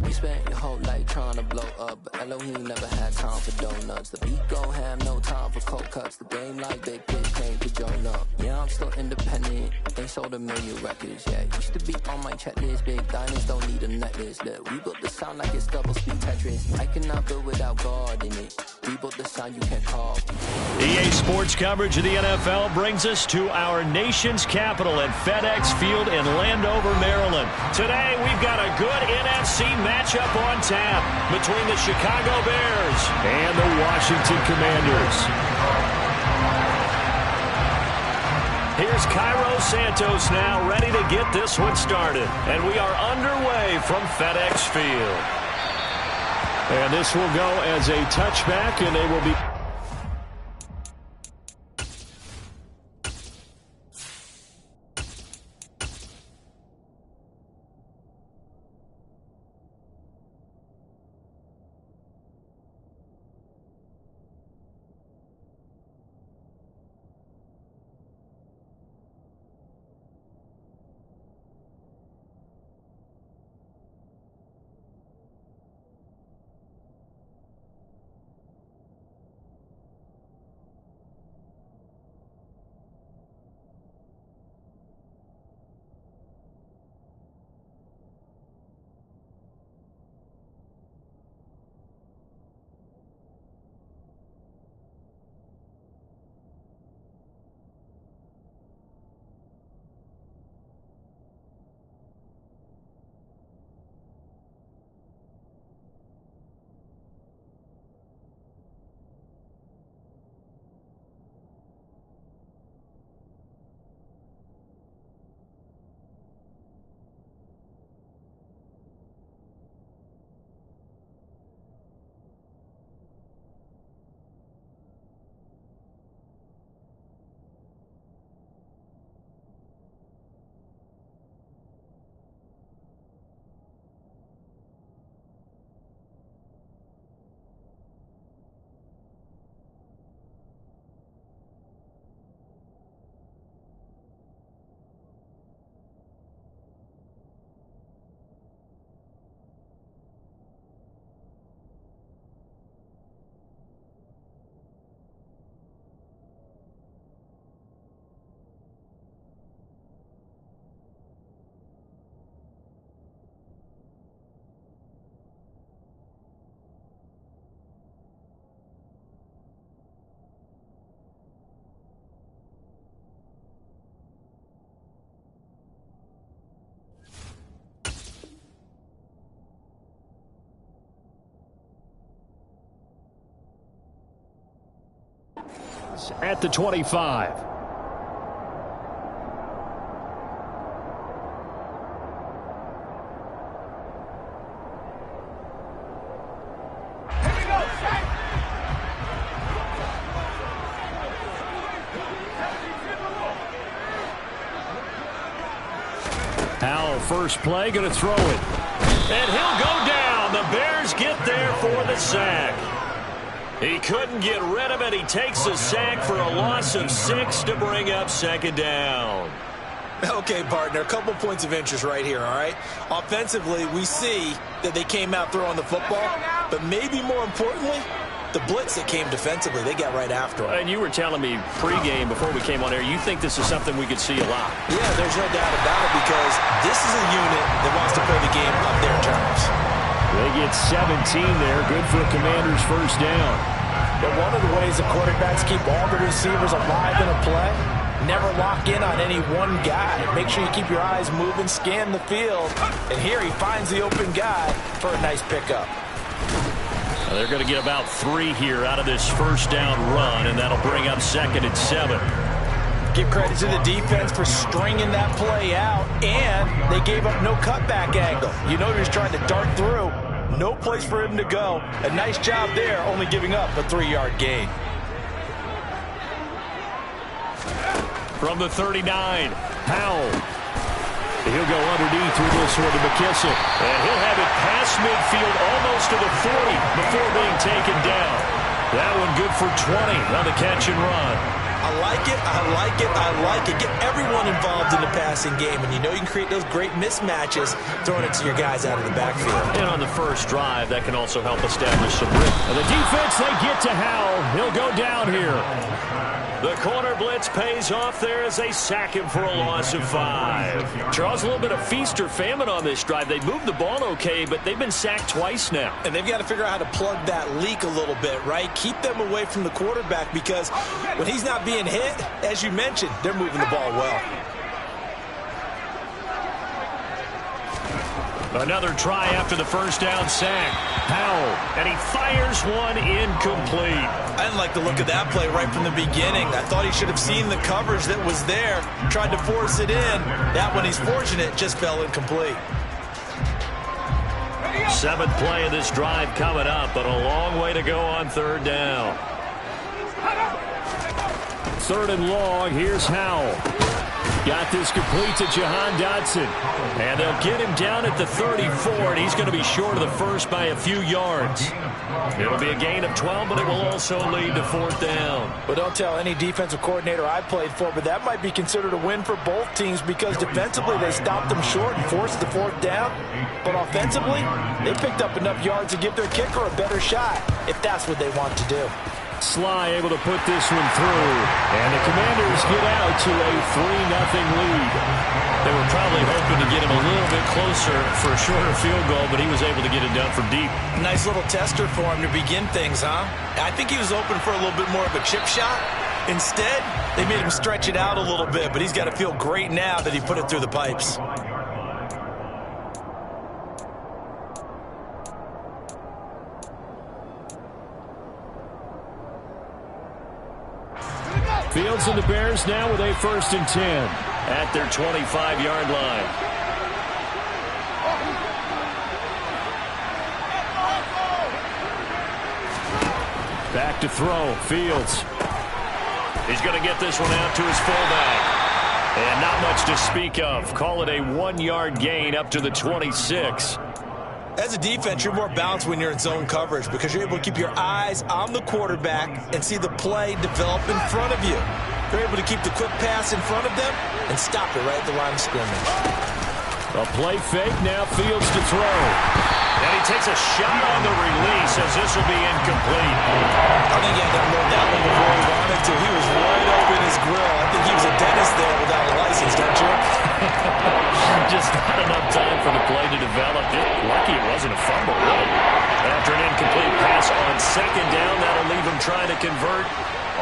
You spent your whole life trying to blow up, but Elohim never had time for donuts. The beat go ham, no time for cold cuts. The game like Big Pitch came to join up. Yeah, I'm still independent, ain't sold 1 million records yet. Used to be on my checklist, big diamonds don't need a necklace. Look, we built the sound like it's double speed Tetris. I cannot build without God in it. We built the sound you can't call. EA Sports coverage of the NFL brings us to our nation's capital at FedEx Field in Landover, Maryland. Today, we've got a good NFC matchup on tap between the Chicago Bears and the Washington Commanders. Here's Cairo Santos now ready to get this one started. And we are underway from FedEx Field. And this will go as a touchback, and they will be... at the 25. Howell, first play, going to throw it. And he'll go down. The Bears get there for the sack. He couldn't get rid of it. He takes a sack for a loss of 6 to bring up second down. Okay, partner, a couple points of interest right here, all right? Offensively, we see that they came out throwing the football, but maybe more importantly, the blitz that came defensively, they got right after him. And you were telling me pregame before we came on air, you think this is something we could see a lot. Yeah, there's no doubt about it because this is a unit that wants to play the game on their terms. They get 17 there. Good for Commanders' first down. But one of the ways the quarterbacks keep all the receivers alive in a play, never lock in on any one guy. Make sure you keep your eyes moving, scan the field. And here he finds the open guy for a nice pickup. Well, they're going to get about 3 here out of this first down run, and that'll bring up 2nd and 7. Give credit to the defense for stringing that play out, and they gave up no cutback angle. You know he was trying to dart through. No place for him to go. A nice job there, only giving up a 3-yard gain. From the 39, Howell. He'll go underneath with this one to McKissick. And he'll have it past midfield almost to the 40 before being taken down. That one good for 20 on the catch and run. I like it, I like it, I like it. Get everyone involved in the passing game, and you know you can create those great mismatches throwing it to your guys out of the backfield. And on the first drive, that can also help establish some rhythm. And the defense, they get to Howell. He'll go down here. The corner blitz pays off there as they sack him for a loss of 5. Charles, a little bit of feast or famine on this drive. They moved the ball okay, but they've been sacked twice now. And they've got to figure out how to plug that leak a little bit, right? Keep them away from the quarterback, because when he's not being hit, as you mentioned, they're moving the ball well. Another try after the first down sack. Howell, and he fires one incomplete. I didn't like the look of that play right from the beginning. I thought he should have seen the coverage that was there, tried to force it in. That one, he's fortunate, just fell incomplete. 7th play of this drive coming up, but a long way to go on 3rd down. 3rd and long, here's Howell. Got this complete to Jahan Dotson. And they'll get him down at the 34, and he's going to be short of the first by a few yards. It'll be a gain of 12, but it will also lead to 4th down. Well, don't tell any defensive coordinator I played for, but that might be considered a win for both teams, because defensively they stopped them short and forced the 4th down. But offensively, they picked up enough yards to give their kicker a better shot, if that's what they want to do. Sly able to put this one through, and the Commanders get out to a 3-0 lead. They were probably hoping to get him a little bit closer for a shorter field goal, but he was able to get it done from deep. Nice little tester for him to begin things, huh? I think he was open for a little bit more of a chip shot. Instead, they made him stretch it out a little bit, but he's got to feel great now that he put it through the pipes. Fields and the Bears now with a 1st and 10 at their 25-yard line. Back to throw. Fields. He's going to get this one out to his fullback. And not much to speak of. Call it a 1-yard gain up to the 26. As a defense, you're more balanced when you're in zone coverage, because you're able to keep your eyes on the quarterback and see the play develop in front of you. You're able to keep the quick pass in front of them and stop it right at the line of scrimmage. A play fake, now Fields to throw. And he takes a shot on the release as this will be incomplete. I think he had to unload that one before he wanted to. He was right open his grill. I think he was a dentist there without a license, don't you? Just not enough time for the play to develop. Just lucky it wasn't a fumble, really. After an incomplete pass on 2nd down, that'll leave him trying to convert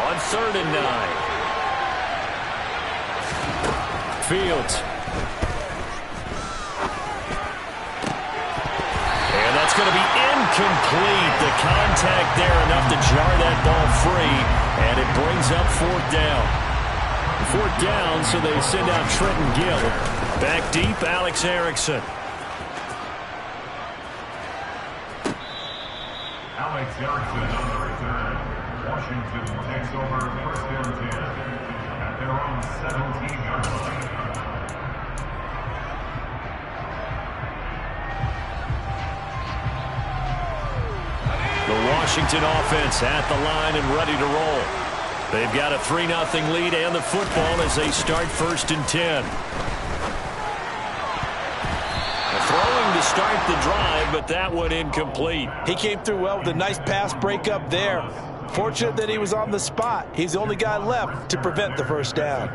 on 3rd and 9. Fields. And that's going to be incomplete. The contact there enough to jar that ball free, and it brings up 4th down. 4th down, so they send out Trenton Gill. Back deep, Alex Erickson. Alex Erickson on the return. Washington takes over 1st and 10 at their own 17-yard line. The Washington offense at the line and ready to roll. They've got a 3-0 lead and the football as they start 1st and 10. Throwing to start the drive, but that one incomplete. He came through well with a nice pass breakup there. Fortunate that he was on the spot. He's the only guy left to prevent the 1st down.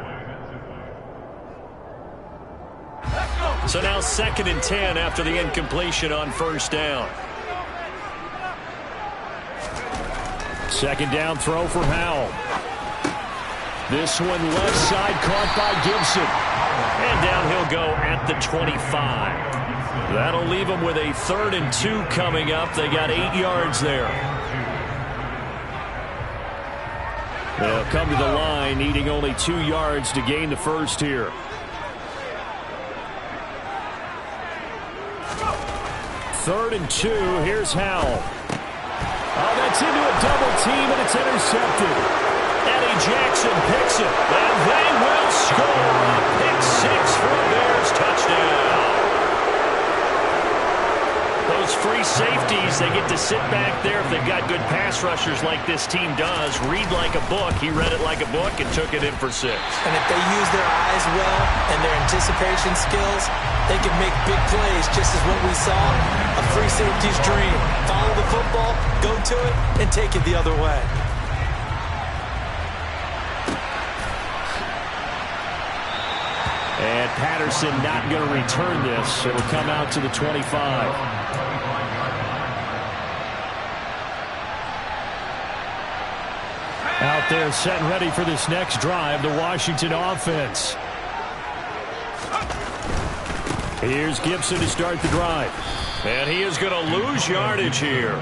So now 2nd and 10 after the incompletion on 1st down. 2nd down throw for Howell. This one left side caught by Gibson. And down he'll go at the 25. That'll leave them with a 3rd and 2 coming up. They got 8 yards there. They'll come to the line needing only 2 yards to gain the 1st here. Third and 2. Here's Howell. Oh, that's into a double team, and it's intercepted. Eddie Jackson picks it, and they will score a pick 6 for a Bears touchdown. Those free safeties. They get to sit back there if they've got good pass rushers like this team does. Read like a book. He read it like a book and took it in for 6. And if they use their eyes well and their anticipation skills, they can make big plays, just as what we saw, a free safety's dream. Follow the football, go to it, and take it the other way. And Patterson not going to return this. It will come out to the 25. Out there set and ready for this next drive, the Washington offense. Here's Gibson to start the drive. And he is going to lose yardage here.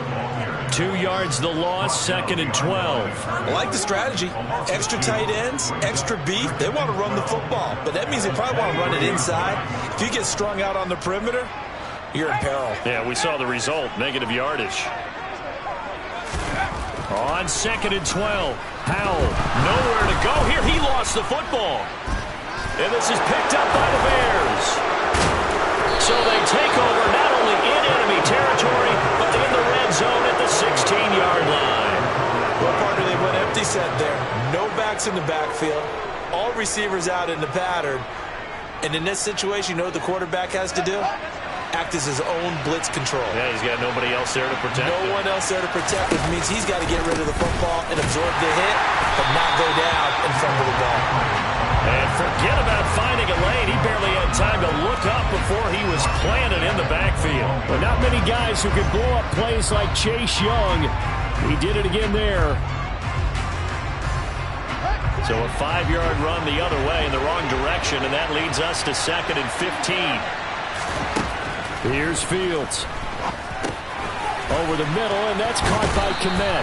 2 yards the loss, 2nd and 12. I like the strategy. Extra tight ends, extra beef. They want to run the football, but that means they probably want to run it inside. If you get strung out on the perimeter, you're in peril. Yeah, we saw the result, negative yardage. On 2nd and 12, Powell, nowhere to go here. He lost the football. And this is picked up by the Bears. So they take over not only in enemy territory, but in the red zone at the 16-yard line. Well, partner, they went empty set there. No backs in the backfield. All receivers out in the pattern. And in this situation, you know what the quarterback has to do? Act as his own blitz control. Yeah, he's got nobody else there to protect him. No one else there to protect, which means he's got to get rid of the football and absorb the hit, but not go down and fumble the ball. And forget about finding a lane. He barely had time to look up before he was planted in the backfield. But not many guys who can blow up plays like Chase Young. He did it again there. So a 5-yard run the other way in the wrong direction, and that leads us to 2nd and 15. Here's Fields. Over the middle, and that's caught by Kmet.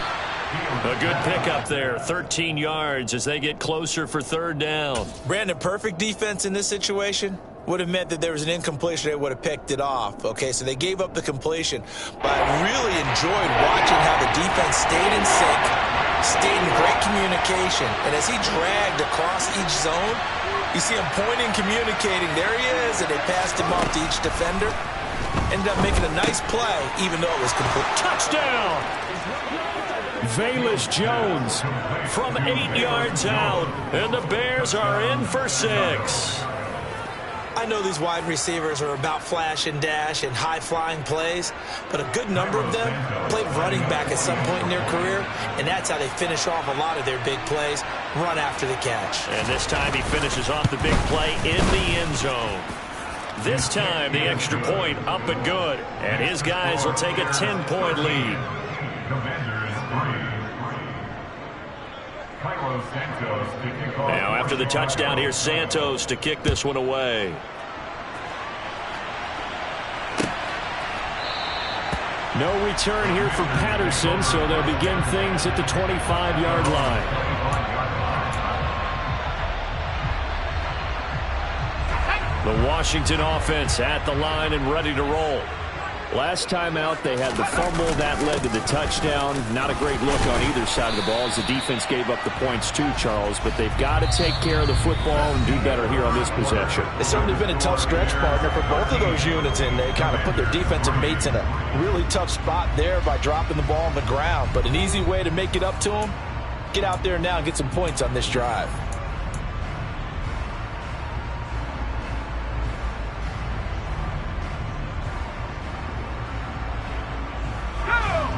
A good pickup there, 13 yards as they get closer for 3rd down. Brandon, perfect defense in this situation would have meant that there was an incompletion. They would have picked it off. Okay, so they gave up the completion. But I really enjoyed watching how the defense stayed in sync, stayed in great communication. And as he dragged across each zone, you see him pointing, communicating. There he is, and they passed him off to each defender. Ended up making a nice play, even though it was complete. Touchdown! Velus Jones from 8 yards out, and the Bears are in for 6. I know these wide receivers are about flash and dash and high-flying plays, but a good number of them played running back at some point in their career, and that's how they finish off a lot of their big plays, run after the catch. And this time he finishes off the big play in the end zone. This time the extra point up and good, and his guys will take a 10-point lead. Now after the touchdown, here's Santos to kick this one away. No return here for Patterson, so they'll begin things at the 25-yard line. The Washington offense at the line and ready to roll. Last time out, they had the fumble. That led to the touchdown. Not a great look on either side of the ball as the defense gave up the points too, Charles. But they've got to take care of the football and do better here on this possession. It's certainly been a tough stretch, partner, for both of those units, and they kind of put their defensive mates in a really tough spot there by dropping the ball on the ground. But an easy way to make it up to them, get out there now and get some points on this drive.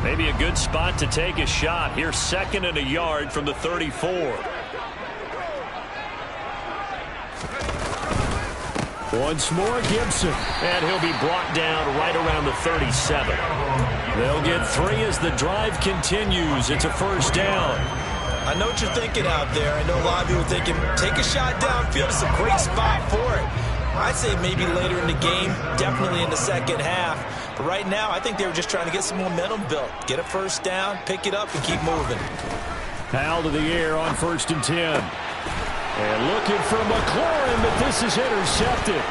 Maybe a good spot to take a shot. Here's 2nd and a yard from the 34. Once more, Gibson. And he'll be brought down right around the 37. They'll get 3 as the drive continues. It's a 1st down. I know what you're thinking out there. I know a lot of you are thinking, take a shot downfield. It's a great spot for it. I'd say maybe later in the game, definitely in the second half. But right now, I think they were just trying to get some momentum built. Get a 1st down, pick it up, and keep moving. Powell to the air on 1st and 10. And looking for McLaurin, but this is intercepted.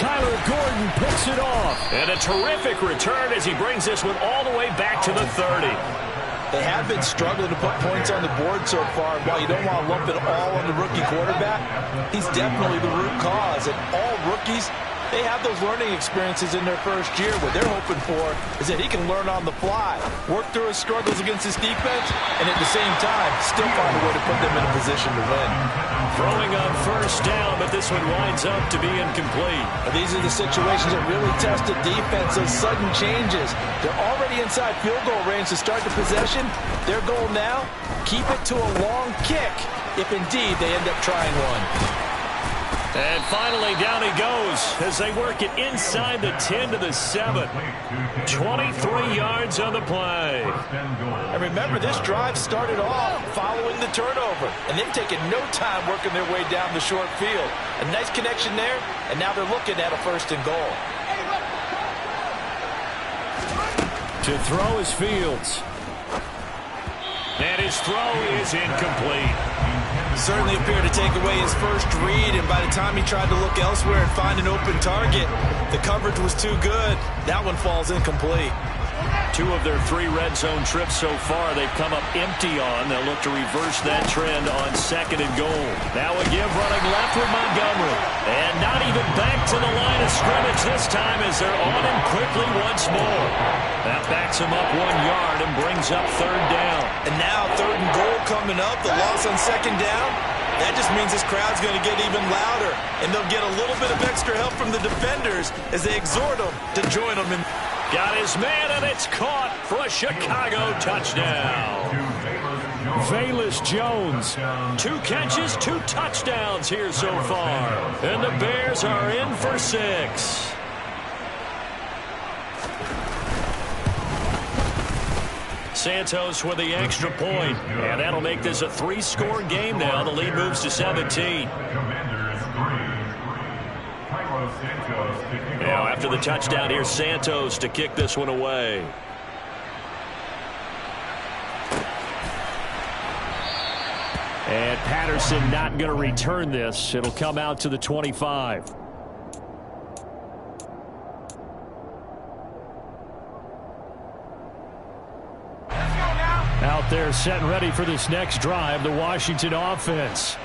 Kyler Gordon picks it off. And a terrific return as he brings this one all the way back to the 30. They have been struggling to put points on the board so far. While you don't want to lump it all on the rookie quarterback, he's definitely the root cause. And all rookies, they have those learning experiences in their first year. What they're hoping for is that he can learn on the fly, work through his struggles against his defense, and at the same time, still find a way to put them in a position to win. Throwing on first down, but this one winds up to be incomplete. These are the situations that really test the defense, those sudden changes. They're already inside field goal range to start the possession. Their goal now, keep it to a long kick, if indeed they end up trying one. And finally, down he goes as they work it inside the 10 to the 7. 23 yards on the play. And remember, this drive started off following the turnover, and they've taken no time working their way down the short field. A nice connection there, and now they're looking at a 1st and goal. To throw is Fields. And his throw is incomplete. Certainly appeared to take away his first read, and by the time he tried to look elsewhere and find an open target, the coverage was too good. That one falls incomplete. 2 of their 3 red zone trips so far they've come up empty on. They'll look to reverse that trend on 2nd and goal. Now a give running left with Montgomery. And not even back to the line of scrimmage this time as they're on him quickly once more. That backs him up 1 yard and brings up 3rd down. And now 3rd and goal coming up. The loss on 2nd down. That just means this crowd's going to get even louder. And they'll get a little bit of extra help from the defenders as they exhort them to join them in. Got his man, and it's caught for a Chicago touchdown. Velus Jones, 2 catches, 2 touchdowns here so far. And the Bears are in for 6. Santos with the extra point, and that'll make this a 3-score game now. The lead moves to 17. Now, after the touchdown, here's Santos to kick this one away. And Patterson not going to return this. It'll come out to the 25. Out there set and ready for this next drive, the Washington offense.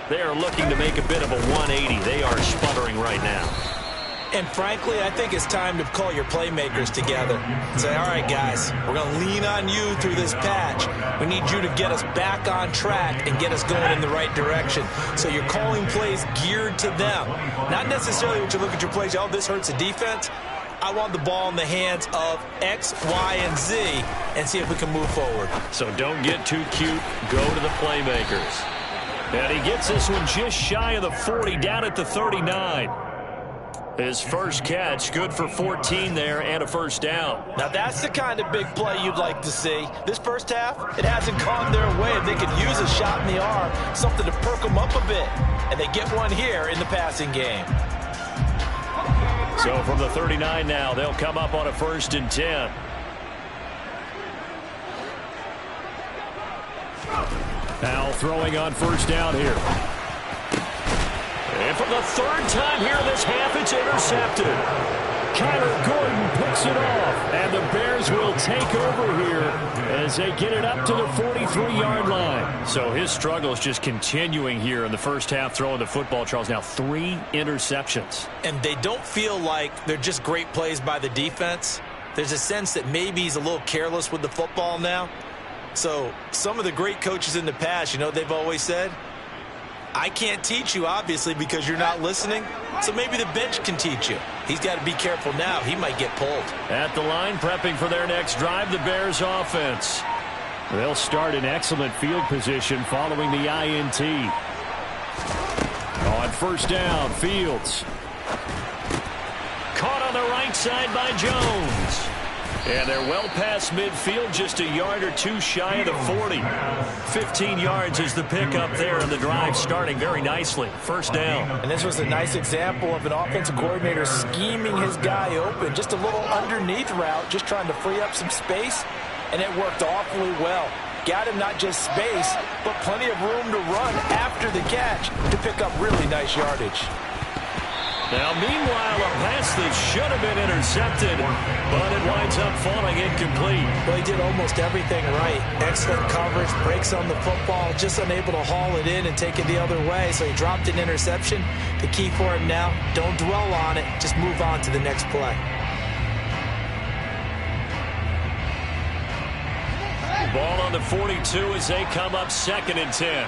They are looking to make a bit of a 180. They are sputtering right now. And frankly, I think it's time to call your playmakers together and say, all right, guys, we're going to lean on you through this patch. We need you to get us back on track and get us going in the right direction. So you're calling plays geared to them. Not necessarily when you look at your plays, oh, this hurts the defense. I want the ball in the hands of X, Y, and Z and see if we can move forward. So don't get too cute. Go to the playmakers. And he gets this one just shy of the 40, down at the 39. His first catch, good for 14 there and a 1st down. Now that's the kind of big play you'd like to see. This first half, it hasn't gone their way. If they could use a shot in the arm, something to perk them up a bit. And they get one here in the passing game. So from the 39 now, they'll come up on a 1st and 10. Now throwing on 1st down here. And for the 3rd time here this half, it's intercepted. Kyler Gordon picks it off, and the Bears will take over here as they get it up to the 43-yard line. So his struggles just continuing here in the first half throwing the football, Charles. Now 3 interceptions. And they don't feel like they're just great plays by the defense. There's a sense that maybe he's a little careless with the football now. So some of the great coaches in the past, you know, they've always said, I can't teach you, obviously, because you're not listening. So maybe the bench can teach you. He's got to be careful now. He might get pulled. At the line, prepping for their next drive, the Bears offense. They'll start in excellent field position following the INT. On 1st down, Fields. Caught on the right side by Jones. And they're well past midfield, just a yard or 2 shy of the 40. 15 yards is the pickup there, and the drive starting very nicely. 1st down. And this was a nice example of an offensive coordinator scheming his guy open. Just a little underneath route, just trying to free up some space, and it worked awfully well. Got him not just space, but plenty of room to run after the catch to pick up really nice yardage. Now, meanwhile, a pass that should have been intercepted, but it winds up falling incomplete. Well, he did almost everything right. Excellent coverage, breaks on the football, just unable to haul it in and take it the other way, so he dropped an interception. The key for him now, don't dwell on it, just move on to the next play. Ball on the 42 as they come up 2nd and 10.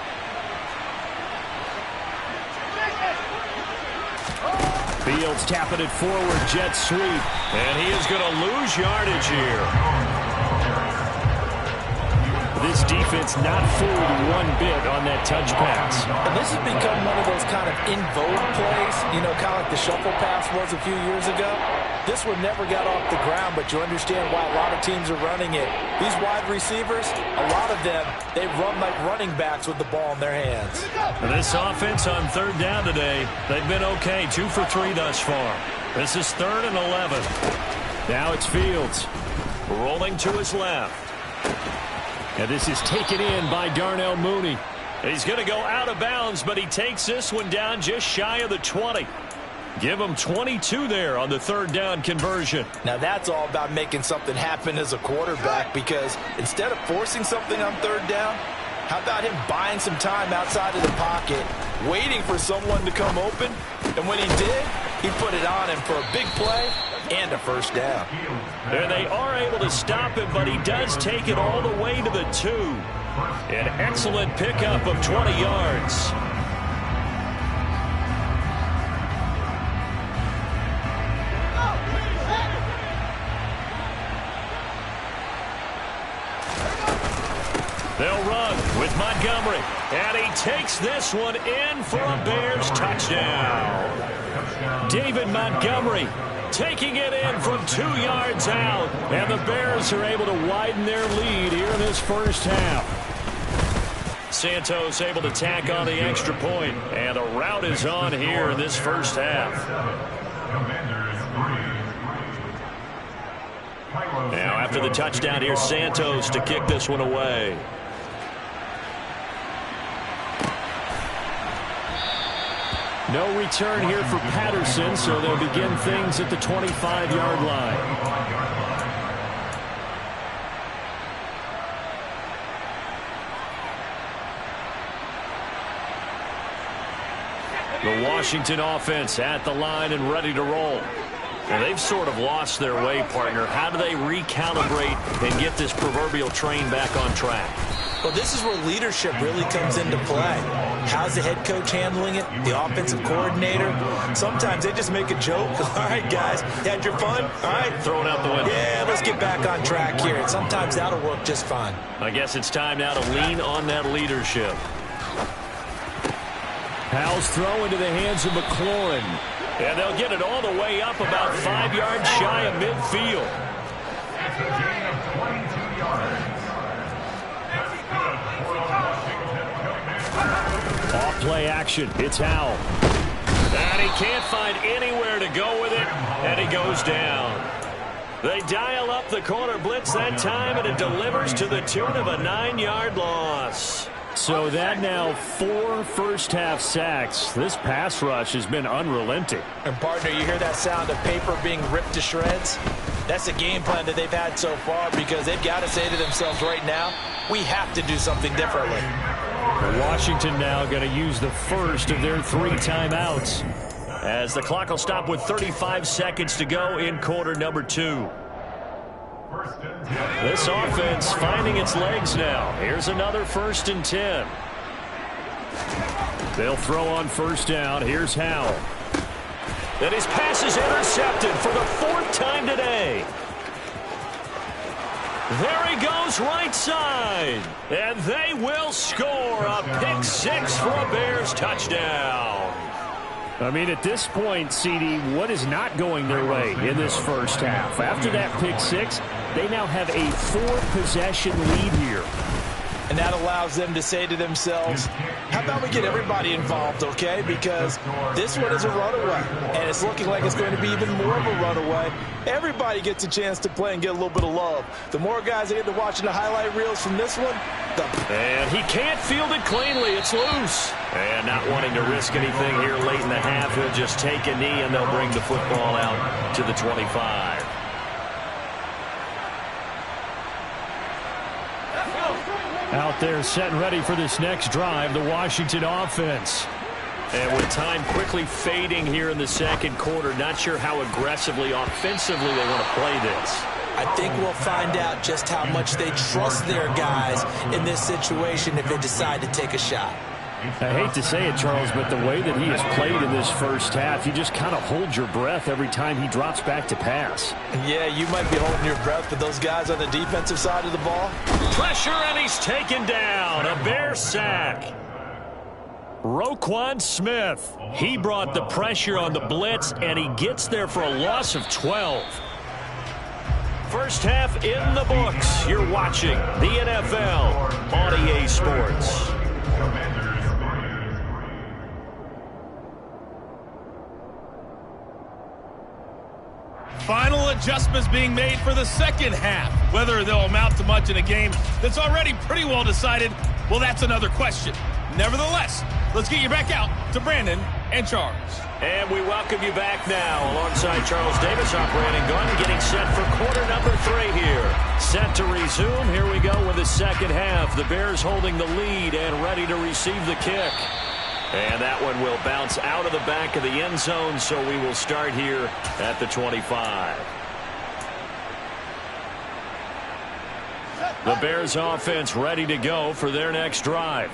Fields tapping it forward, jet sweep. And he is going to lose yardage here. This defense not fooled one bit on that touch pass. And this has become one of those kind of in vogue plays, you know, kind of like the shuffle pass was a few years ago. This one never got off the ground, but you understand why a lot of teams are running it. These wide receivers, a lot of them, they run like running backs with the ball in their hands. And this offense on 3rd down today, they've been okay, 2 for 3 thus far. This is 3rd and 11. Now it's Fields, rolling to his left. And this is taken in by Darnell Mooney. He's going to go out of bounds, but he takes this one down just shy of the 20. Give him 22 there on the 3rd down conversion. Now that's all about making something happen as a quarterback, because instead of forcing something on 3rd down, how about him buying some time outside of the pocket, waiting for someone to come open, and when he did, he put it on him for a big play and a 1st down. And they are able to stop him, but he does take it all the way to the 2. An excellent pickup of 20 yards. They'll run with Montgomery, and he takes this one in for a Bears touchdown. David Montgomery taking it in from 2 yards out, and the Bears are able to widen their lead here in this first half. Santos able to tack on the extra point, and a rout is on here in this first half. Now after the touchdown, here's Santos to kick this one away. No return here for Patterson, so they'll begin things at the 25-yard line. The Washington offense at the line and ready to roll. Well, they've sort of lost their way, partner. How do they recalibrate and get this proverbial train back on track? Well, this is where leadership really comes into play. How's the head coach handling it? The offensive coordinator? Sometimes they just make a joke. All right, guys, you had your fun? All right. Throw it out the window. Yeah, let's get back on track here. And sometimes that'll work just fine. I guess it's time now to lean on that leadership. Powell's throw into the hands of McLaurin. And they'll get it all the way up about 5 yards shy of midfield. It's a gain of 22 yards. Off play action. It's Howell. And he can't find anywhere to go with it, and he goes down. They dial up the corner blitz that time, and it delivers to the tune of a 9-yard loss. So that now 4 first-half sacks. This pass rush has been unrelenting. And, partner, you hear that sound of paper being ripped to shreds? That's a game plan that they've had so far, because they've got to say to themselves right now, we have to do something differently. Washington now going to use the first of their 3 timeouts, as the clock will stop with 35 seconds to go in quarter number 2. This offense finding its legs now. Here's another 1st and 10. They'll throw on 1st down. Here's Howell. And his pass is intercepted for the 4th time today. There he goes right side. And they will score a pick 6 for a Bears touchdown. I mean, at this point, CD, what is not going their way in this first half? After that pick 6, they now have a 4-possession lead here. And that allows them to say to themselves, how about we get everybody involved, okay? Because this one is a runaway, and it's looking like it's going to be even more of a runaway. Everybody gets a chance to play and get a little bit of love. The more guys that get to watching the highlight reels from this one, and he can't field it cleanly. It's loose. And not wanting to risk anything here late in the half, he'll just take a knee, and they'll bring the football out to the 25. Out there set and ready for this next drive, the Washington offense. And with time quickly fading here in the second quarter, not sure how aggressively, offensively they want to play this. I think we'll find out just how much they trust their guys in this situation if they decide to take a shot. I hate to say it, Charles, but the way that he has played in this first half, you just kind of hold your breath every time he drops back to pass. Yeah, you might be holding your breath, but those guys on the defensive side of the ball. Pressure, and he's taken down. A Bear sack. Roquan Smith. He brought the pressure on the blitz, and he gets there for a loss of 12. First half in the books. You're watching the NFL on EA Sports. Final adjustments being made for the second half. Whether they'll amount to much in a game that's already pretty well decided, well, that's another question. Nevertheless, let's get you back out to Brandon and Charles. And we welcome you back now alongside Charles Davis, our Brandon Gunn, getting set for quarter number 3 here. Set to resume. Here we go with the second half. The Bears holding the lead and ready to receive the kick. And that one will bounce out of the back of the end zone, so we will start here at the 25. The Bears offense ready to go for their next drive.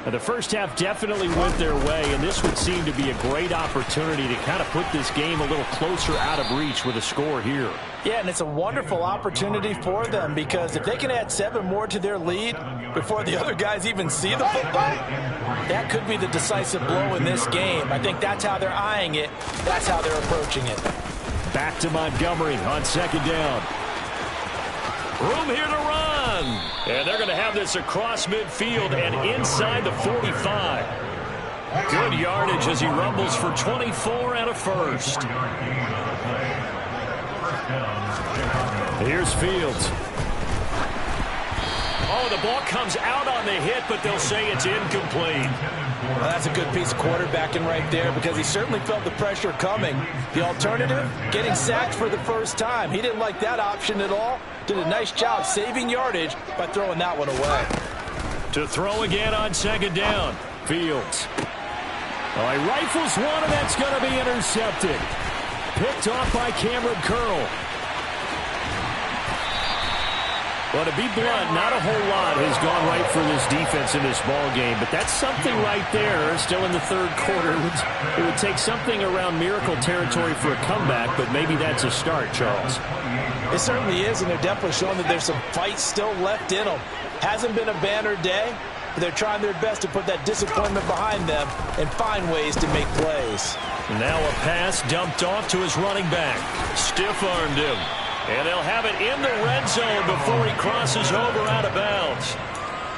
Now, the first half definitely went their way, and this would seem to be a great opportunity to kind of put this game a little closer out of reach with a score here. Yeah, and it's a wonderful opportunity for them because if they can add 7 more to their lead before the other guys even see the football, that could be the decisive blow in this game. I think that's how they're eyeing it. That's how they're approaching it. Back to Montgomery on second down. Room here to run. And they're going to have this across midfield and inside the 45. Good yardage as he rumbles for 24 and a first. Here's Fields. Oh, the ball comes out on the hit, but they'll say it's incomplete. Well, that's a good piece of quarterbacking right there because he certainly felt the pressure coming. The alternative, getting sacked for the first time. He didn't like that option at all. Did a nice job saving yardage by throwing that one away. To throw again on second down. Fields. Oh, he rifles one, and that's going to be intercepted. Picked off by Cameron Curl. Well, to be blunt, not a whole lot has gone right for this defense in this ball game, but that's something right there. Still in the third quarter. It would take something around miracle territory for a comeback, but maybe that's a start, Charles. It certainly is, and they're definitely showing that there's some fight still left in them. Hasn't been a banner day, but they're trying their best to put that disappointment behind them and find ways to make plays. Now a pass dumped off to his running back. Stiff-armed him. And they'll have it in the red zone before he crosses over out of bounds.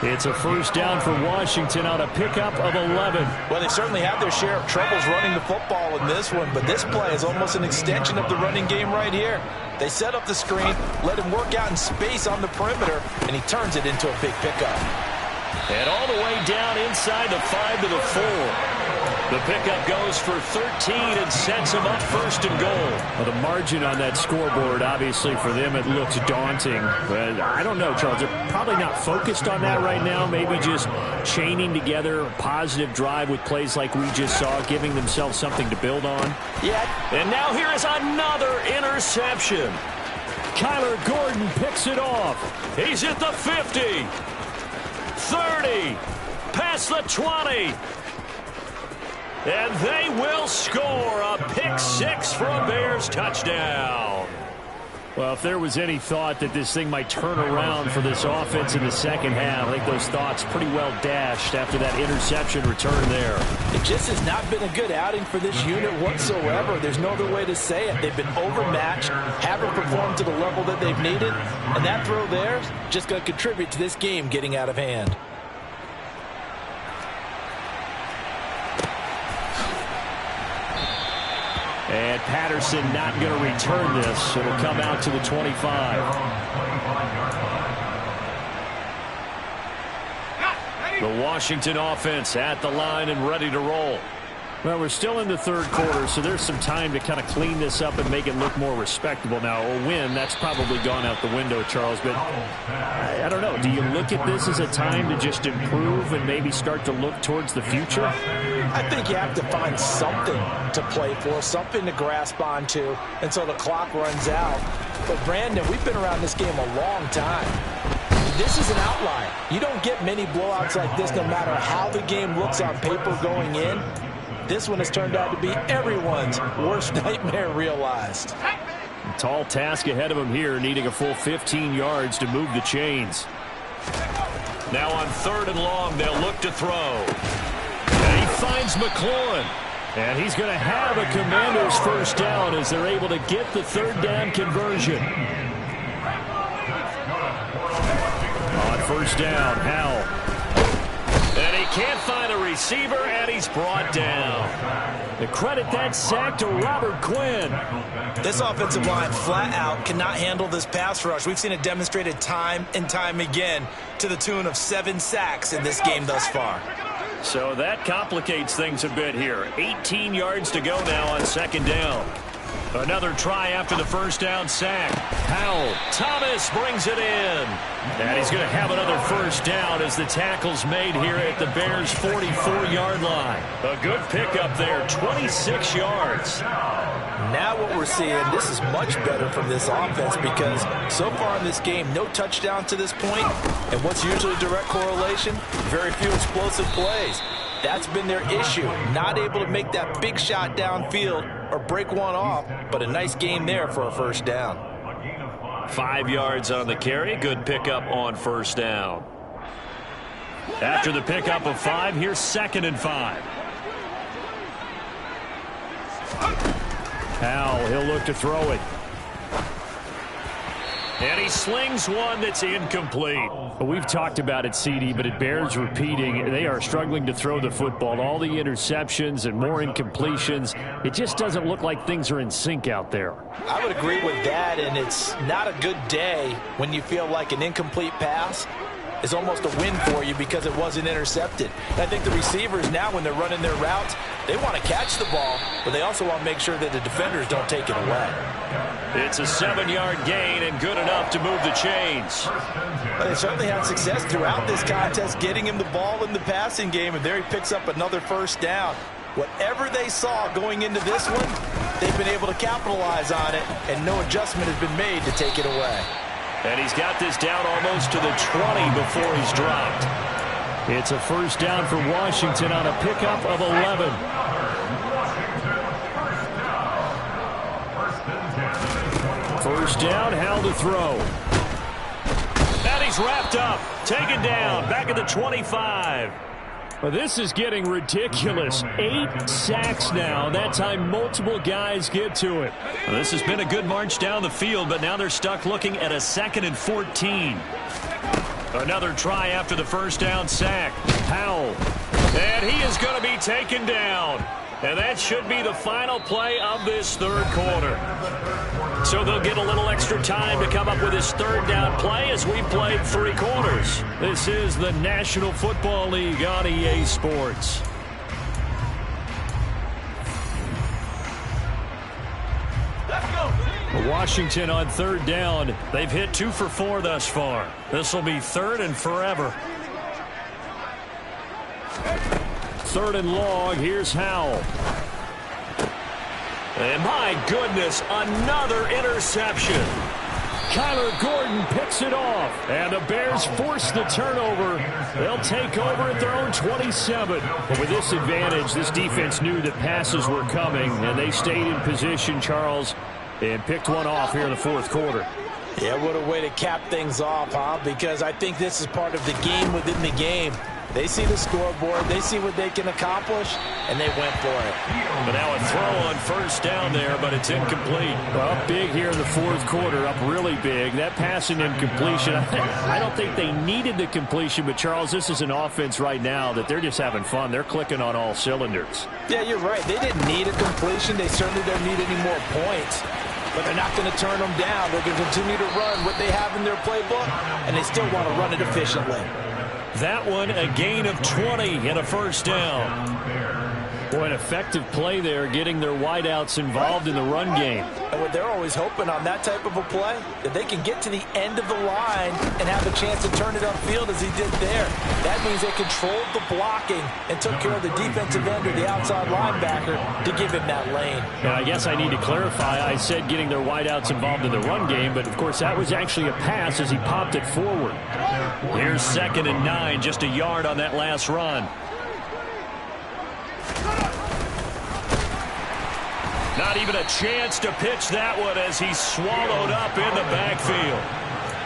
It's a first down for Washington on a pickup of 11. Well, they certainly have their share of troubles running the football in this one, but this play is almost an extension of the running game right here. They set up the screen, let him work out in space on the perimeter, and he turns it into a big pickup. And all the way down inside the 5 to the 4. The pickup goes for 13 and sets him up first and goal. Well, the margin on that scoreboard, obviously, for them, it looks daunting. But I don't know, Charles. They're probably not focused on that right now. Maybe just chaining together a positive drive with plays like we just saw, giving themselves something to build on. Yeah. And now here is another interception. Kyler Gordon picks it off. He's at the 50. 30. Past the 20. And they will score a pick 6 for a Bears touchdown. Well, if there was any thought that this thing might turn around for this offense in the second half, I think those thoughts pretty well dashed after that interception return there. It just has not been a good outing for this unit whatsoever. There's no other way to say it. They've been overmatched, haven't performed to the level that they've needed, and that throw there is just going to contribute to this game getting out of hand. And Patterson not going to return this. It'll come out to the 25. The Washington offense at the line and ready to roll. Well, we're still in the third quarter, so there's some time to kind of clean this up and make it look more respectable. Now, a win, that's probably gone out the window, Charles, but I don't know. Do you look at this as a time to just improve and maybe start to look towards the future? I think you have to find something to play for, something to grasp onto until the clock runs out. But, Brandon, we've been around this game a long time. This is an outlier. You don't get many blowouts like this no matter how the game looks on paper going in. This one has turned out to be everyone's worst nightmare realized. A tall task ahead of him here, needing a full 15 yards to move the chains. Now on 3rd and long, they'll look to throw. And he finds McLaurin. And he's going to have a Commander's first down as they're able to get the 3rd down conversion. On 1st down, Howell. And he can't find a receiver, and he's brought down. The credit that sack to Robert Quinn. This offensive line flat out cannot handle this pass rush. We've seen it demonstrated time and time again to the tune of 7 sacks in this game thus far. So that complicates things a bit here. 18 yards to go now on 2nd down. Another try after the 1st down sack. Howell. Thomas brings it in. And he's going to have another 1st down as the tackle's made here at the Bears' 44-yard line. A good pickup there, 26 yards. Now what we're seeing, this is much better from this offense because so far in this game, no touchdown to this point, and what's usually a direct correlation? Very few explosive plays. That's been their issue, not able to make that big shot downfield or break one off, but a nice gain there for a 1st down. 5 yards on the carry, good pickup on 1st down. After the pickup of 5, here's 2nd and 5. Howell, he'll look to throw it. And he slings one that's incomplete. We've talked about it, CD, but it bears repeating. They are struggling to throw the football. All the interceptions and more incompletions. It just doesn't look like things are in sync out there. I would agree with that, and it's not a good day when you feel like an incomplete pass is almost a win for you because it wasn't intercepted. And I think the receivers now, when they're running their routes, they want to catch the ball, but they also want to make sure that the defenders don't take it away. It's a 7-yard gain and good enough to move the chains. But they certainly had success throughout this contest, getting him the ball in the passing game, and there he picks up another 1st down. Whatever they saw going into this one, they've been able to capitalize on it, and no adjustment has been made to take it away. And he's got this down almost to the 20 before he's dropped. It's a 1st down for Washington on a pickup of 11. First down, Howell to throw. And he's wrapped up, taken down, back at the 25. Well, this is getting ridiculous. 8 sacks now. That time multiple guys get to it. Well, this has been a good march down the field, but now they're stuck looking at a 2nd and 14. Another try after the 1st down sack. Howell. And he is going to be taken down. And that should be the final play of this 3rd quarter. So they'll get a little extra time to come up with his 3rd down play as we played 3 quarters. This is the National Football League on EA Sports. Washington on 3rd down. They've hit 2 for 4 thus far. This will be 3rd and forever. 3rd and long. Here's Howell. And my goodness, another interception. Kyler Gordon picks it off. And the Bears force the turnover. They'll take over at their own 27. But with this advantage, this defense knew that passes were coming, and they stayed in position, Charles. and picked one off here in the fourth quarter. Yeah, what a way to cap things off, huh? Because I think this is part of the game within the game. They see the scoreboard, they see what they can accomplish, and they went for it. But now a throw on first down there, but it's incomplete. Well, up big here in the fourth quarter, up really big. That passing incompletion, I don't think they needed the completion, but Charles, this is an offense right now that they're just having fun. They're clicking on all cylinders. Yeah, you're right. They didn't need a completion. They certainly don't need any more points. But they're not going to turn them down. They're going to continue to run what they have in their playbook, and they still want to run it efficiently. That one, a gain of 20 and a first down. Boy, an effective play there, getting their wideouts involved in the run game. And what they're always hoping on that type of a play, that they can get to the end of the line and have a chance to turn it upfield as he did there. That means they controlled the blocking and took care of the defensive end or the outside linebacker to give him that lane. Now, I guess I need to clarify. I said getting their wideouts involved in the run game, but of course that was actually a pass as he popped it forward. Here's 2nd and 9, just a yard on that last run. Not even a chance to pitch that one as he's swallowed up in the backfield.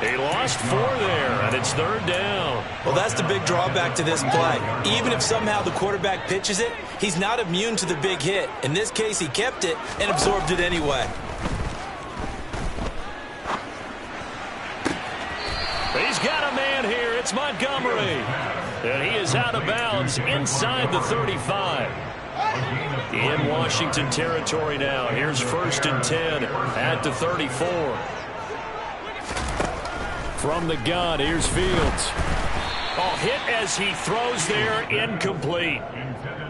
He lost 4 there, and it's 3rd down. Well, that's the big drawback to this play. Even if somehow the quarterback pitches it, he's not immune to the big hit. In this case, he kept it and absorbed it anyway. He's got a man here. It's Montgomery. And he is out of bounds inside the 35. In Washington territory now. Here's 1st and 10 at the 34. From the gun, here's Fields. Oh, hit as he throws there, incomplete.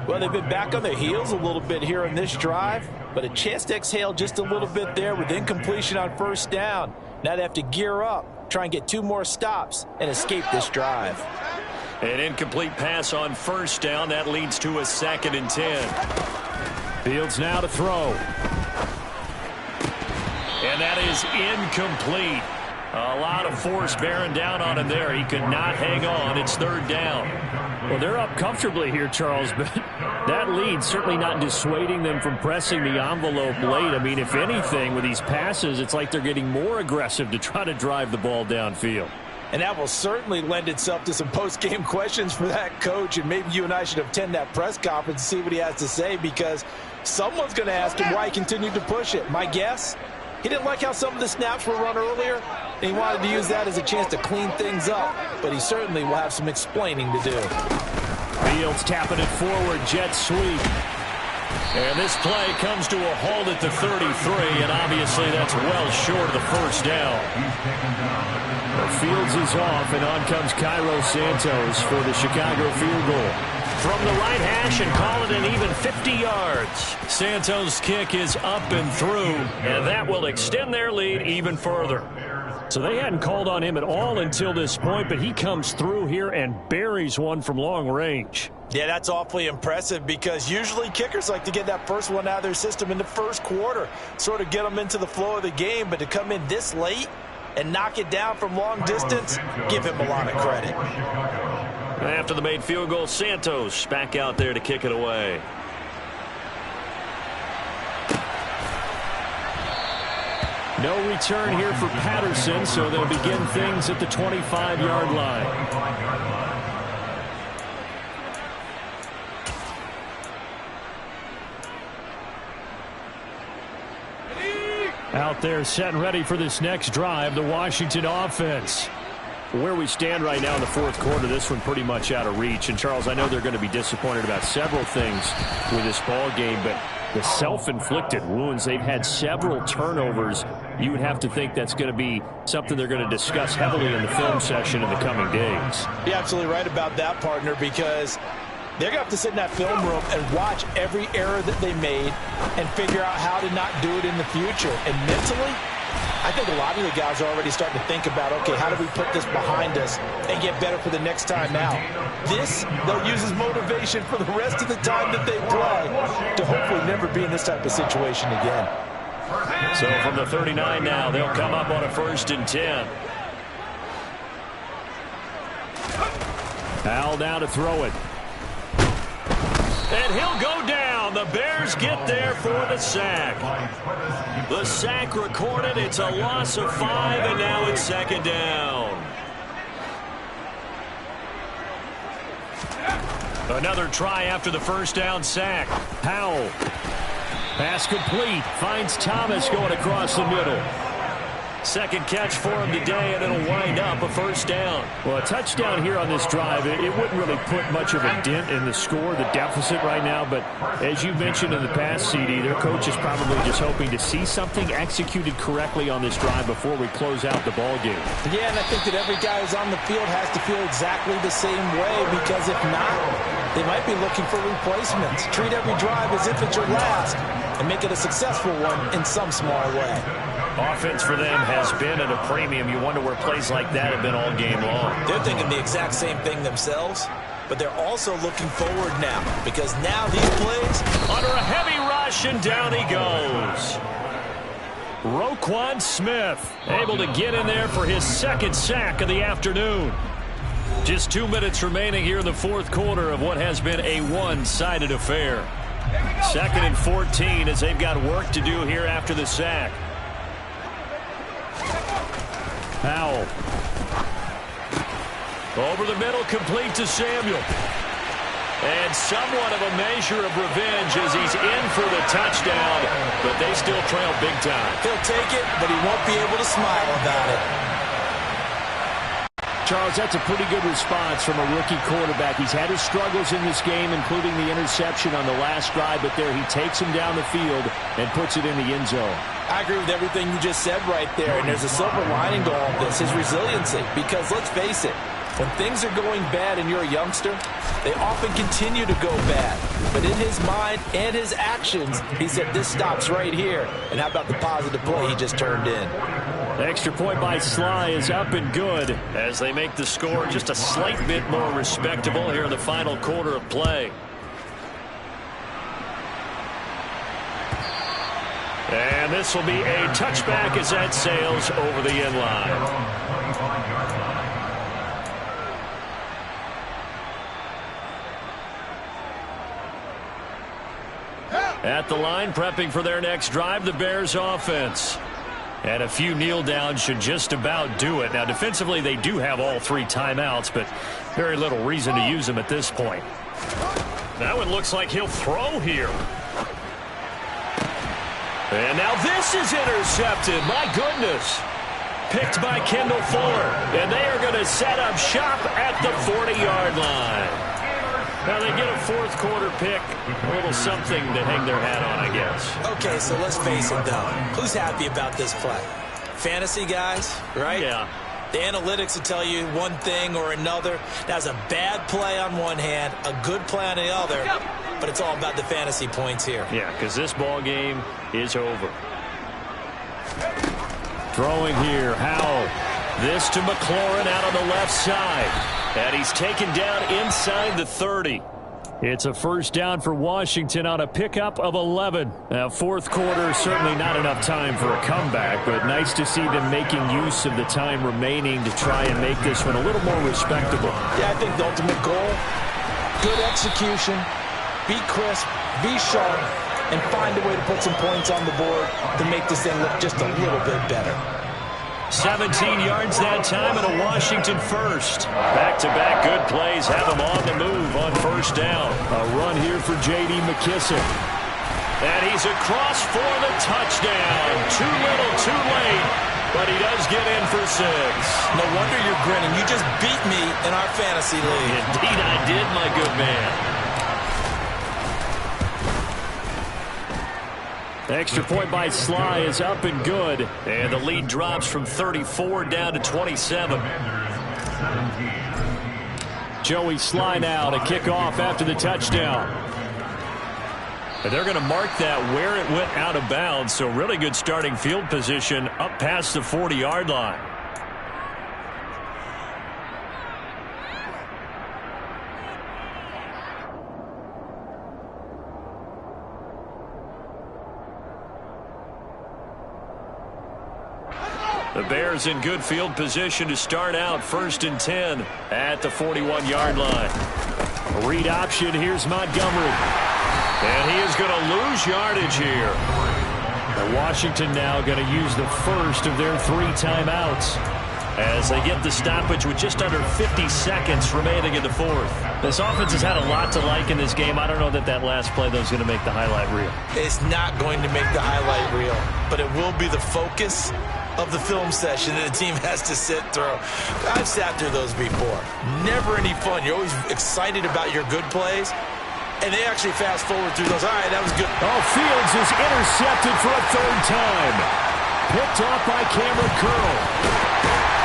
Well, they've been back on their heels a little bit here in this drive, but a chance to exhale just a little bit there with incompletion on first down. Now they have to gear up, try and get 2 more stops, and escape this drive. An incomplete pass on first down. That leads to a 2nd and 10. Fields now to throw. And that is incomplete. A lot of force bearing down on him there. He could not hang on. It's 3rd down. Well, they're up comfortably here, Charles, but that lead certainly not dissuading them from pressing the envelope late. I mean, if anything, with these passes, it's like they're getting more aggressive to try to drive the ball downfield. And that will certainly lend itself to some post-game questions for that coach, and maybe you and I should attend that press conference and see what he has to say, because someone's going to ask him why he continued to push it. My guess, he didn't like how some of the snaps were run earlier, and he wanted to use that as a chance to clean things up, but he certainly will have some explaining to do. Fields tapping it forward, jet sweep. And this play comes to a halt at the 33, and obviously that's well short of the first down. Fields is off, and on comes Cairo Santos for the Chicago field goal. From the right hash and call it an even 50 yards. Santos' kick is up and through, and that will extend their lead even further. So they hadn't called on him at all until this point, but he comes through here and buries one from long range. Yeah, that's awfully impressive, because usually kickers like to get that first one out of their system in the first quarter, sort of get them into the flow of the game, but to come in this late and knock it down from long distance, give him a lot of credit. After the made field goal, Santos back out there to kick it away. No return here for Patterson, so they'll begin things at the 25-yard line. Out there set and ready for this next drive, the Washington offense. Where we stand right now in the fourth quarter, this one pretty much out of reach. And, Charles, I know they're going to be disappointed about several things with this ball game, but the self-inflicted wounds, they've had several turnovers. You would have to think that's going to be something they're going to discuss heavily in the film session in the coming days. You're absolutely right about that, partner, because they're going to have to sit in that film room and watch every error that they made and figure out how to not do it in the future. And mentally, I think a lot of the guys are already starting to think about, okay, how do we put this behind us and get better for the next time out? This, they'll use as motivation for the rest of the time that they play to hopefully never be in this type of situation again. So from the 39 now, they'll come up on a 1st and 10. Al now to throw it. And he'll go down down. The Bears get there for the sack. The sack recorded. It's a loss of 5, and now it's second down. Another try after the first down sack. Powell. Pass complete. Finds Thomas going across the middle. Second catch for him today, and it'll wind up a first down. Well, a touchdown here on this drive, it wouldn't really put much of a dent in the score, the deficit right now. But as you mentioned in the past, CD, their coach is probably just hoping to see something executed correctly on this drive before we close out the ball game. Yeah, and I think that every guy who's on the field has to feel exactly the same way, because if not, they might be looking for replacements. Treat every drive as if it's your last and make it a successful one in some small way. Offense for them has been at a premium. You wonder where plays like that have been all game long. They're thinking the exact same thing themselves, but they're also looking forward now, because now these plays... Under a heavy rush, and down he goes. Roquan Smith able to get in there for his second sack of the afternoon. Just 2 minutes remaining here in the fourth quarter of what has been a one-sided affair. Second and 14 as they've got work to do here after the sack. Powell. Over the middle, complete to Samuel. And somewhat of a measure of revenge as he's in for the touchdown, but they still trail big time. He'll take it, but he won't be able to smile about it. Charles, that's a pretty good response from a rookie quarterback. He's had his struggles in this game, including the interception on the last drive, but there he takes him down the field and puts it in the end zone. I agree with everything you just said right there, and there's a silver lining to all of this, his resiliency, because let's face it, when things are going bad and you're a youngster, they often continue to go bad. But in his mind and his actions, he said, this stops right here. And how about the positive play he just turned in? The extra point by Sly is up and good as they make the score just a slight bit more respectable here in the final quarter of play. And this will be a touchback as that sails over the end line. At the line, prepping for their next drive, the Bears offense. And a few kneel downs should just about do it. Now, defensively, they do have all 3 timeouts, but very little reason to use them at this point. That one looks like he'll throw here. And now this is intercepted. My goodness. Picked by Kendall Fuller. And they are going to set up shop at the 40-yard line. Now they get a fourth quarter pick, a little something to hang their hat on, I guess. Okay, so let's face it, though. Who's happy about this play? Fantasy guys, right? Yeah. The analytics will tell you one thing or another. That's a bad play on one hand, a good play on the other, but it's all about the fantasy points here. Yeah, because this ball game is over. Throwing here, Howell. This to McLaurin out on the left side. And he's taken down inside the 30. It's a first down for Washington on a pickup of 11. Now, fourth quarter, certainly not enough time for a comeback, but nice to see them making use of the time remaining to try and make this one a little more respectable. Yeah, I think the ultimate goal, good execution, be crisp, be sharp, and find a way to put some points on the board to make this thing look just a little bit better. 17 yards that time and a Washington first. Back-to-back good plays have him on the move on first down. A run here for J.D. McKissic. And he's across for the touchdown. Too little, too late, but he does get in for 6. No wonder you're grinning. You just beat me in our fantasy league. Indeed I did, my good man. Extra point by Sly is up and good. And the lead drops from 34 down to 27. Joey Sly now to kick off after the touchdown. And they're going to mark that where it went out of bounds. So really good starting field position up past the 40-yard line. The Bears in good field position to start out 1st and 10 at the 41-yard line. Read option. Here's Montgomery. And he is going to lose yardage here. And Washington now going to use the first of their 3 timeouts as they get the stoppage with just under 50 seconds remaining in the fourth. This offense has had a lot to like in this game. I don't know that last play, though, is going to make the highlight reel. It's not going to make the highlight reel, but it will be the focus of the film session that the team has to sit through. I've sat through those before. Never any fun. You're always excited about your good plays, and they actually fast forward through those. All right, that was good. Oh, Fields is intercepted for a 3rd time. Picked off by Cameron Curl.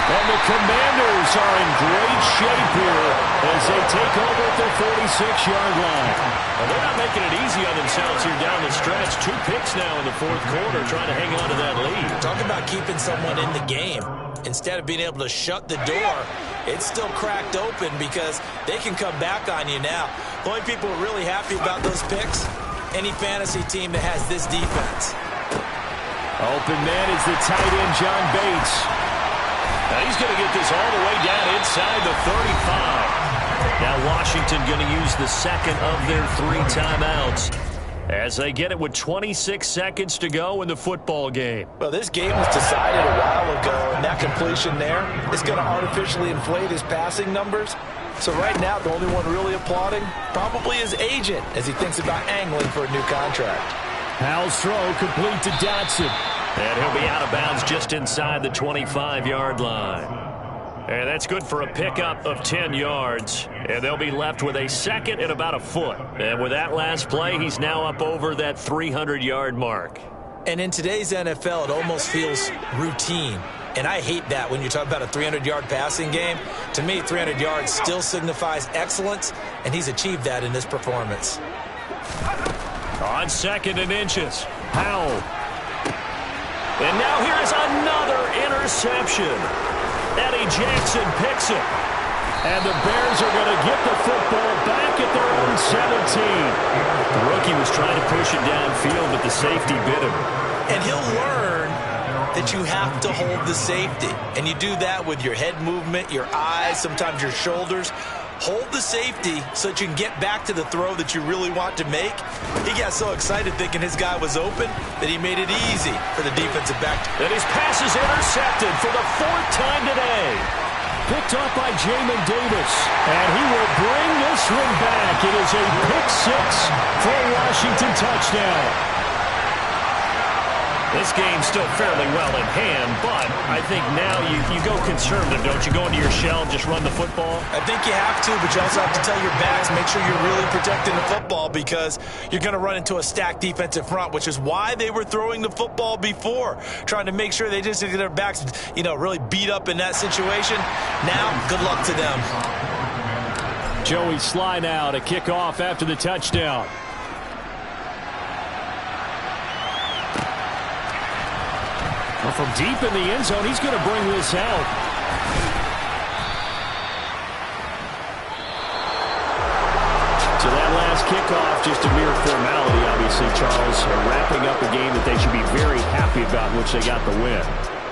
And the Commanders are in great shape here as they take over at their 46-yard line. Well, they're not making it easy on themselves here down the stretch. 2 picks now in the fourth quarter, trying to hang on to that lead. Talk about keeping someone in the game. Instead of being able to shut the door, it's still cracked open because they can come back on you now. The only people who are really happy about those picks, any fantasy team that has this defense. Open man is the tight end, John Bates. Now he's going to get this all the way down inside the 35. Now Washington going to use the second of their 3 timeouts as they get it with 26 seconds to go in the football game. Well, this game was decided a while ago, and that completion there is going to artificially inflate his passing numbers. So right now, the only one really applauding probably his agent as he thinks about angling for a new contract. Powell's throw complete to Dotson. And he'll be out of bounds just inside the 25-yard line. And that's good for a pickup of 10 yards. And they'll be left with a second and about a foot. And with that last play, he's now up over that 300-yard mark. And in today's NFL, it almost feels routine. And I hate that when you talk about a 300-yard passing game. To me, 300 yards still signifies excellence, and he's achieved that in this performance. On 2nd and inches, Powell. And now here is another interception. Eddie Jackson picks it. And the Bears are going to get the football back at their own 17. The rookie was trying to push it downfield, but the safety bit him. And he'll learn that you have to hold the safety. And you do that with your head movement, your eyes, sometimes your shoulders. Hold the safety so that you can get back to the throw that you really want to make. He got so excited thinking his guy was open that he made it easy for the defensive back. And his pass is intercepted for the 4th time today. Picked off by Jamin Davis. And he will bring this one back. It is a pick 6 for a Washington touchdown. This game's still fairly well in hand, but I think now you go conservative, don't you? Go into your shell and just run the football? I think you have to, but you also have to tell your backs, make sure you're really protecting the football because you're going to run into a stacked defensive front, which is why they were throwing the football before, trying to make sure they just get their backs, really beat up in that situation. Now, good luck to them. Joey Sly now to kick off after the touchdown. From deep in the end zone, he's going to bring this out. So that last kickoff, just a mere formality, obviously, Charles, wrapping up a game that they should be very happy about, which they got the win.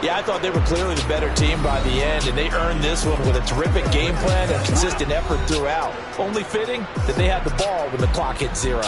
Yeah, I thought they were clearly the better team by the end, and they earned this one with a terrific game plan and consistent effort throughout. Only fitting that they had the ball when the clock hit 0.